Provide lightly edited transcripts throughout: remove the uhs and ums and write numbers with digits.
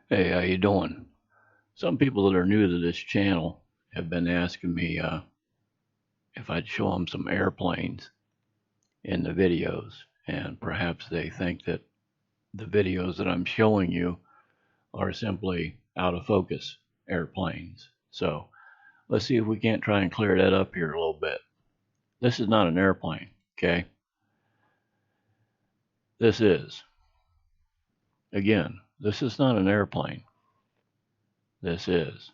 Hey, how you doing? Some people that are new to this channel have been asking me if I'd show them some airplanes in the videos, and perhaps they think that the videos that I'm showing you are simply out of focus airplanes. So let's see if we can't try and clear that up here a little bit. This is not an airplane, okay? This is. Again, this is not an airplane. This is.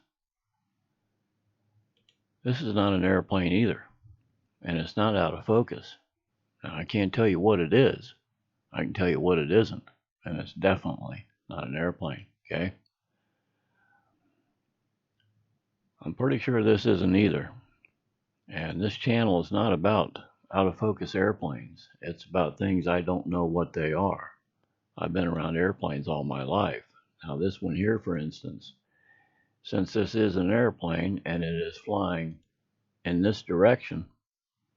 This is not an airplane either, and it's not out of focus. Now, I can't tell you what it is. I can tell you what it isn't, and it's definitely not an airplane, okay? I'm pretty sure this isn't either. And this channel is not about out of focus airplanes. It's about things I don't know what they are. I've been around airplanes all my life. Now, this one here, for instance, since this is an airplane and it is flying in this direction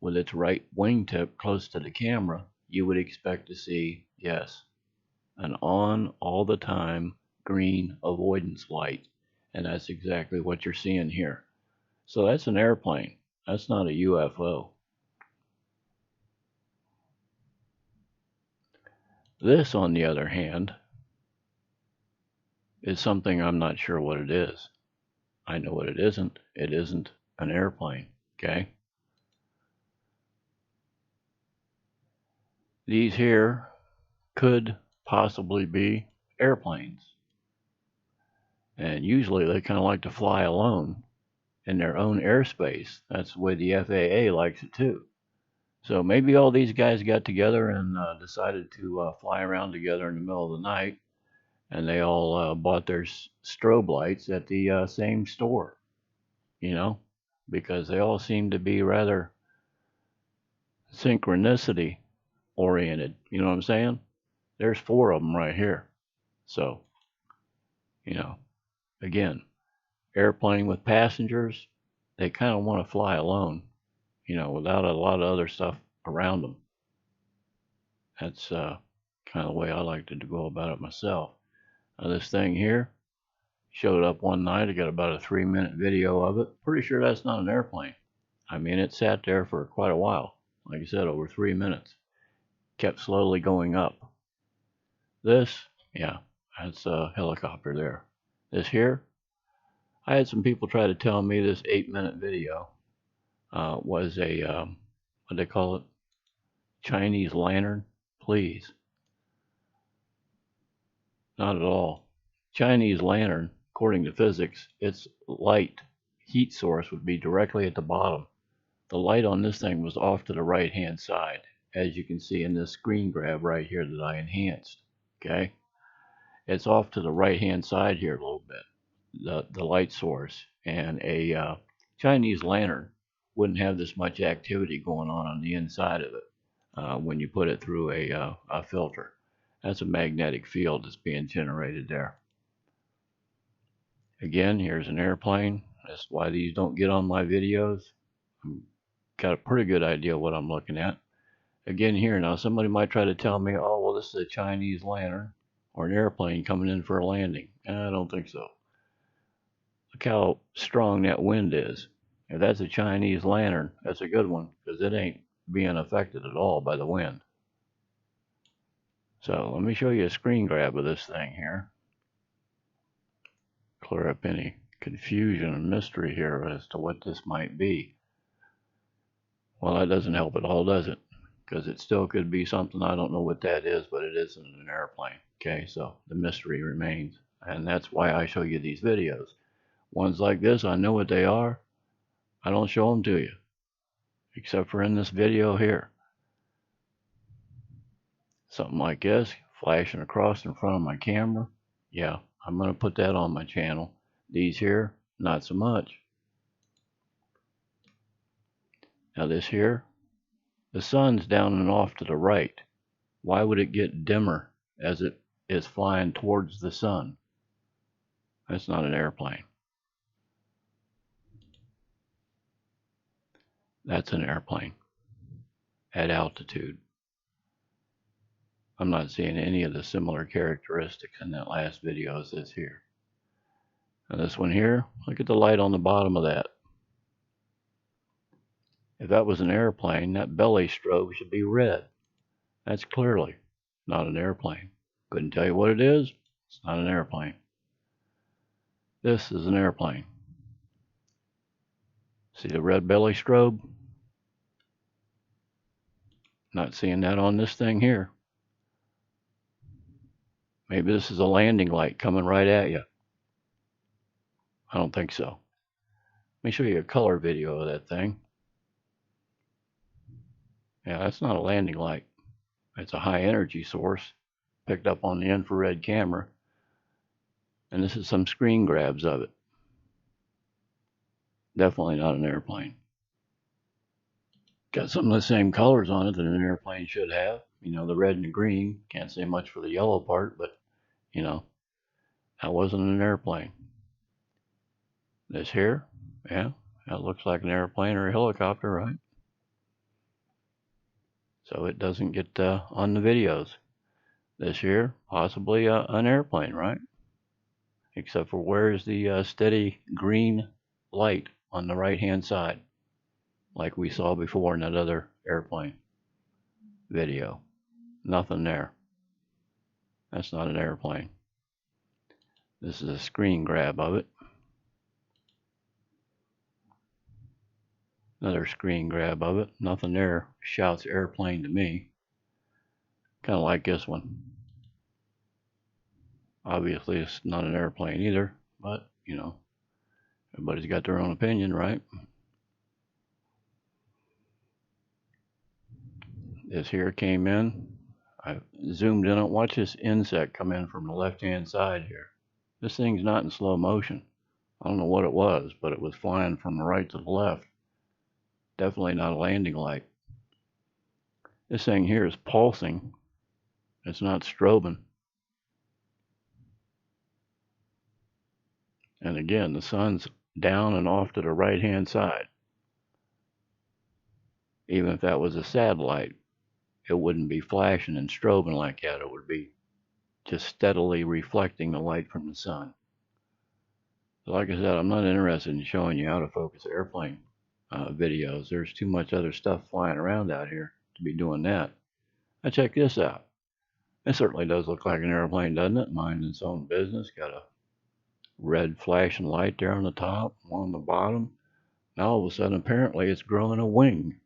with its right wingtip close to the camera, you would expect to see, yes, an on all the time green avoidance light. And that's exactly what you're seeing here. So that's an airplane. That's not a UFO. This, on the other hand, is something I'm not sure what it is. I know what it isn't. It isn't an airplane. Okay? These here could possibly be airplanes. And usually they kind of like to fly alone in their own airspace. That's the way the FAA likes it too. So maybe all these guys got together and decided to fly around together in the middle of the night, and they all bought their strobe lights at the same store, you know, because they all seem to be rather synchronicity oriented. You know what I'm saying? There's four of them right here. So, you know, again, airplane with passengers, they kind of want to fly alone, you know, without a lot of other stuff around them. That's kind of the way I like to go about it myself. Now, this thing here showed up one night. I got about a 3-minute video of it. Pretty sure that's not an airplane. I mean, it sat there for quite a while. Like I said, over 3 minutes. Kept slowly going up. This, yeah, that's a helicopter there. This here, I had some people try to tell me this 8-minute video was a, what they call it, Chinese lantern. Please, not at all. Chinese lantern, according to physics, its light heat source would be directly at the bottom. The light on this thing was off to the right hand side, as you can see in this screen grab right here that I enhanced. Okay, it's off to the right hand side here a little bit, the light source, and a Chinese lantern wouldn't have this much activity going on the inside of it when you put it through a filter. That's a magnetic field that's being generated there. Again, here's an airplane. That's why these don't get on my videos. I've got a pretty good idea what I'm looking at. Again here, now somebody might try to tell me, oh, well, this is a Chinese lantern or an airplane coming in for a landing. I don't think so. Look how strong that wind is. If that's a Chinese lantern, that's a good one, because it ain't being affected at all by the wind. So let me show you a screen grab of this thing here. Clear up any confusion and mystery here as to what this might be. Well, that doesn't help at all, does it? Because it still could be something, I don't know what that is, but it isn't an airplane. Okay, so the mystery remains. And that's why I show you these videos. Ones like this, I know what they are. I don't show them to you, except for in this video here. Something like this, flashing across in front of my camera. Yeah, I'm going to put that on my channel. These here, not so much. Now this here, the sun's down and off to the right. Why would it get dimmer as it is flying towards the sun? That's not an airplane. That's an airplane at altitude. I'm not seeing any of the similar characteristics in that last video as this here. And this one here, look at the light on the bottom of that. If that was an airplane, that belly strobe should be red. That's clearly not an airplane. Couldn't tell you what it is. It's not an airplane. This is an airplane. See the red belly strobe? Not seeing that on this thing here. Maybe this is a landing light coming right at you. I don't think so. Let me show you a color video of that thing. Yeah, that's not a landing light. It's a high energy source picked up on the infrared camera. And this is some screen grabs of it. Definitely not an airplane. Got some of the same colors on it that an airplane should have. You know, the red and the green. Can't say much for the yellow part, but, you know, that wasn't an airplane. This here, yeah, that looks like an airplane or a helicopter, right? So it doesn't get on the videos. This here, possibly an airplane, right? Except for where's the steady green light on the right-hand side, like we saw before in that other airplane video. Nothing there. That's not an airplane. This is a screen grab of it. Another screen grab of it. Nothing there shouts airplane to me. Kind of like this one. Obviously, it's not an airplane either, but, you know, everybody's got their own opinion, right? This here came in. I zoomed in on, watch this insect come in from the left-hand side here. This thing's not in slow motion. I don't know what it was, but it was flying from the right to the left. Definitely not a landing light. This thing here is pulsing. It's not strobing. And again, the sun's down and off to the right-hand side. Even if that was a satellite, it wouldn't be flashing and strobing like that. It would be just steadily reflecting the light from the sun. So like I said, I'm not interested in showing you how to focus airplane videos. There's too much other stuff flying around out here to be doing that. Now check this out. It certainly does look like an airplane, doesn't it? Minding its own business. Got a red flashing light there on the top, one on the bottom. Now all of a sudden, apparently, it's growing a wing.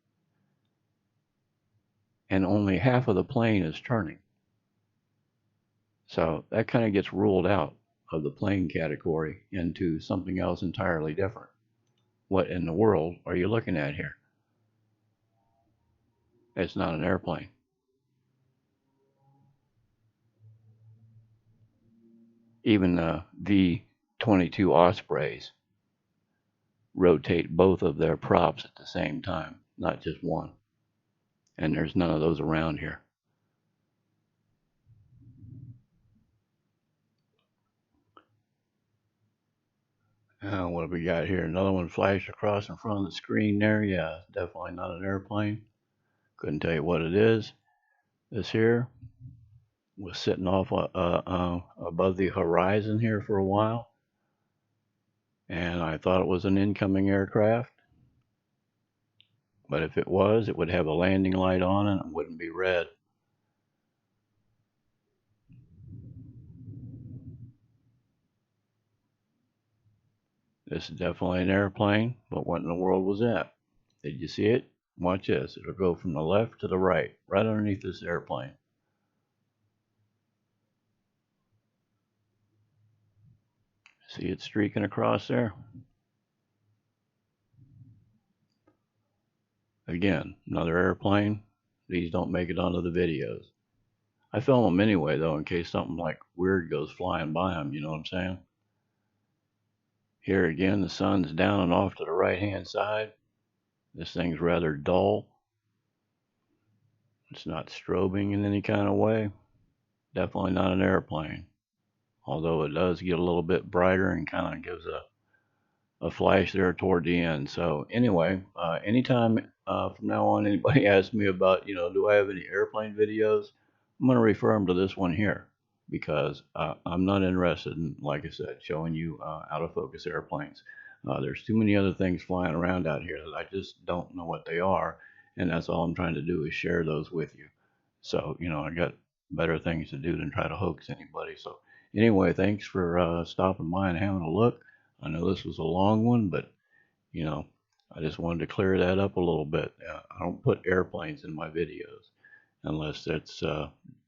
And only half of the plane is turning. So that kind of gets ruled out of the plane category into something else entirely different. What in the world are you looking at here? It's not an airplane. Even the V-22 Ospreys rotate both of their props at the same time, not just one. And there's none of those around here. What have we got here? Another one flashed across in front of the screen there. Yeah, definitely not an airplane. Couldn't tell you what it is. This here was sitting off above the horizon here for a while. And I thought it was an incoming aircraft. But if it was, it would have a landing light on it and it wouldn't be red. This is definitely an airplane, but what in the world was that? Did you see it? Watch this. It'll go from the left to the right, right underneath this airplane. See it streaking across there? Again, another airplane. These don't make it onto the videos. I film them anyway, though, in case something like weird goes flying by them, you know what I'm saying? Here again, the sun's down and off to the right-hand side. This thing's rather dull. It's not strobing in any kind of way. Definitely not an airplane. Although it does get a little bit brighter and kind of gives a flash there toward the end. So anyway, anytime from now on anybody asks me about, do I have any airplane videos, I'm going to refer them to this one here. because I'm not interested in, like I said, showing you out of focus airplanes. There's too many other things flying around out here that I just don't know what they are, and that's all I'm trying to do is share those with you. So, I got better things to do than try to hoax anybody. So, anyway, thanks for stopping by and having a look. I know this was a long one, but you know, I just wanted to clear that up a little bit. I don't put airplanes in my videos unless it's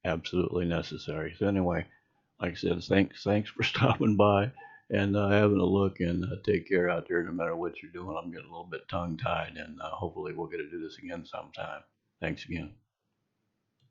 absolutely necessary. So anyway, like I said, thanks for stopping by and having a look, and take care out there no matter what you're doing. I'm getting a little bit tongue tied, and hopefully we'll get to do this again sometime. Thanks again.